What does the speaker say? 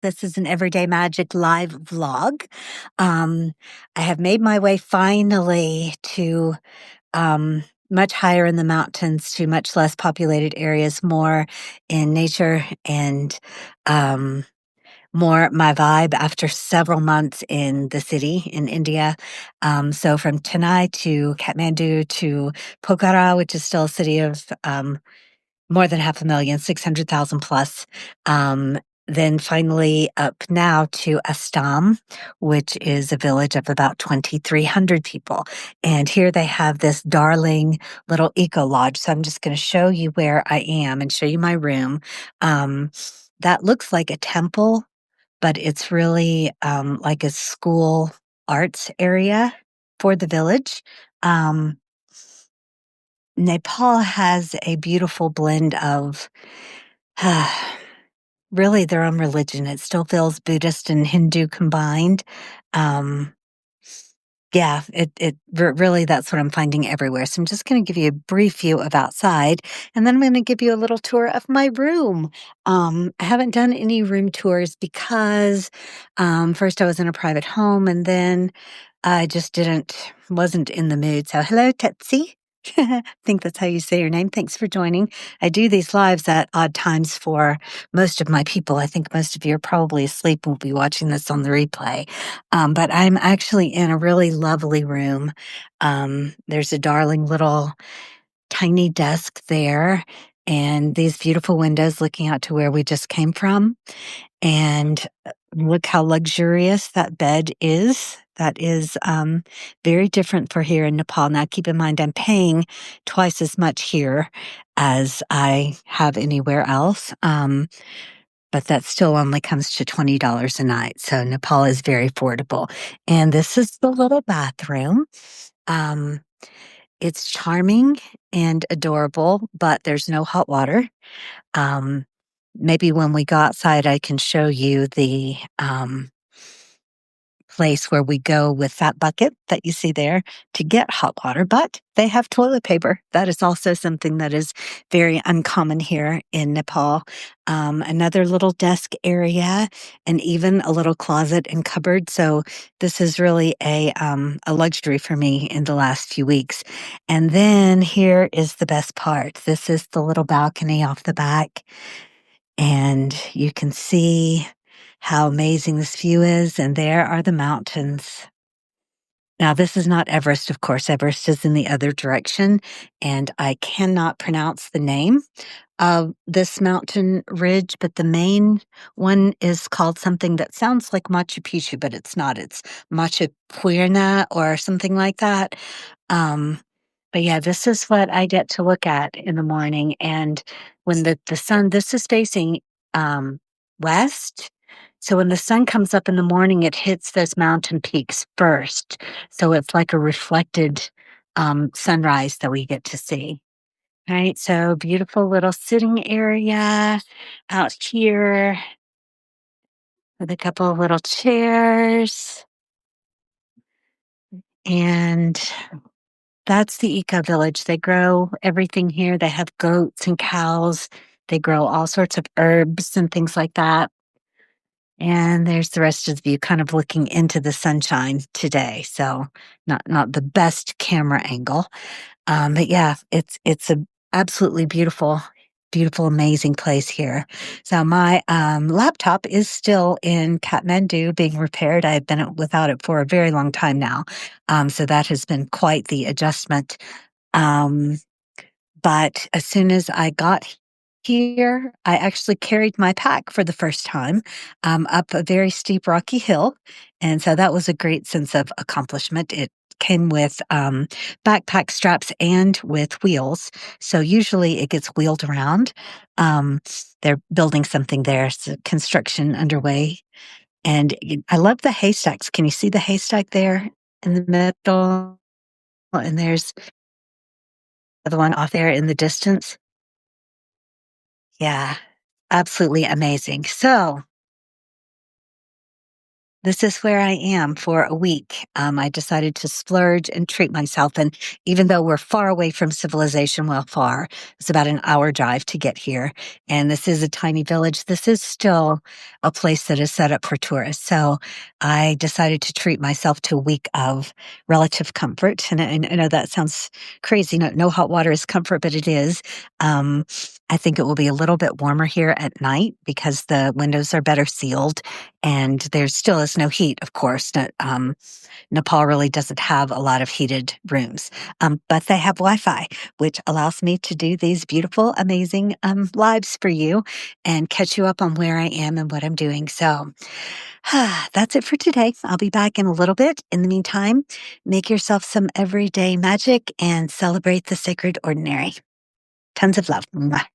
This is an Everyday Magic live vlog. Um, I have made my way finally to much higher in the mountains, to much less populated areas, more in nature and um, more my vibe after several months in the city in India. So from Chennai to Kathmandu to Pokhara, which is still a city of more than 500,000, 600,000 plus. Um, then finally up now to Astam, which is a village of about 2,300 people. And here they have this darling little eco lodge. So I'm just going to show you where I am and show you my room. Um, that looks like a temple, but it's really like a school arts area for the village. Um, Nepal has a beautiful blend of really their own religion. It still feels Buddhist and Hindu combined. Um, yeah, really that's what I'm finding everywhere. So I'm just going to give you a brief view of outside, and then I'm going to give you a little tour of my room. I haven't done any room tours because first I was in a private home, and then I just wasn't in the mood. So hello, Tetsi. I think that's how you say your name. Thanks for joining. I do these lives at odd times for most of my people. I think most of you are probably asleep and will be watching this on the replay. But I'm actually in a really lovely room. There's a darling little tiny desk there and these beautiful windows looking out to where we just came from. And look how luxurious that bed is. That is very different for here in Nepal. Now, keep in mind, I'm paying twice as much here as I have anywhere else. But that still only comes to $20 a night. So Nepal is very affordable. And this is the little bathroom. Um, it's charming and adorable, but there's no hot water. Um, Maybe when we go outside, I can show you the place where we go with that bucket that you see there to get hot water, but they have toilet paper. That is also something that is very uncommon here in Nepal. Another little desk area and even a little closet and cupboard. So this is really a luxury for me in the last few weeks. And then here is the best part. This is the little balcony off the back. And you can see how amazing this view is. And there are the mountains. Now, this is not Everest, of course. Everest is in the other direction, and I cannot pronounce the name of this mountain ridge, but the main one is called something that sounds like Machu Picchu, but it's not. It's Machu Puerna or something like that. Um, but yeah, this is what I get to look at in the morning. And when the sun, this is facing west. So when the sun comes up in the morning, it hits those mountain peaks first. So it's like a reflected sunrise that we get to see. Right. So beautiful little sitting area out here with a couple of little chairs. And that's the eco village. They grow everything here. They have goats and cows. They grow all sorts of herbs and things like that. And there's the rest of the view kind of looking into the sunshine today. So not the best camera angle. But yeah, it's a absolutely beautiful, amazing place here. So my laptop is still in Kathmandu being repaired. I've been without it for a very long time now. So that has been quite the adjustment. Um, but as soon as I got here, I actually carried my pack for the first time up a very steep rocky hill. And so that was a great sense of accomplishment. It came with backpack straps and with wheels. So usually it gets wheeled around. Um, they're building something there, so construction underway. And I love the haystacks. Can you see the haystack there in the middle? And there's the one off there in the distance. Yeah, absolutely amazing. So This is where I am for a week. I decided to splurge and treat myself. And even though we're far away from civilization, well, far, it's about an hour drive to get here. And this is a tiny village. This is still a place that is set up for tourists. So I decided to treat myself to a week of relative comfort. And I know that sounds crazy. No hot water is comfort, but it is. Um, I think it will be a little bit warmer here at night because the windows are better sealed and there still is no heat, of course. Nepal really doesn't have a lot of heated rooms, but they have Wi-Fi, which allows me to do these beautiful, amazing lives for you and catch you up on where I am and what I'm doing. So that's it for today. I'll be back in a little bit. In the meantime, make yourself some everyday magic and celebrate the sacred ordinary. Tons of love. Mwah.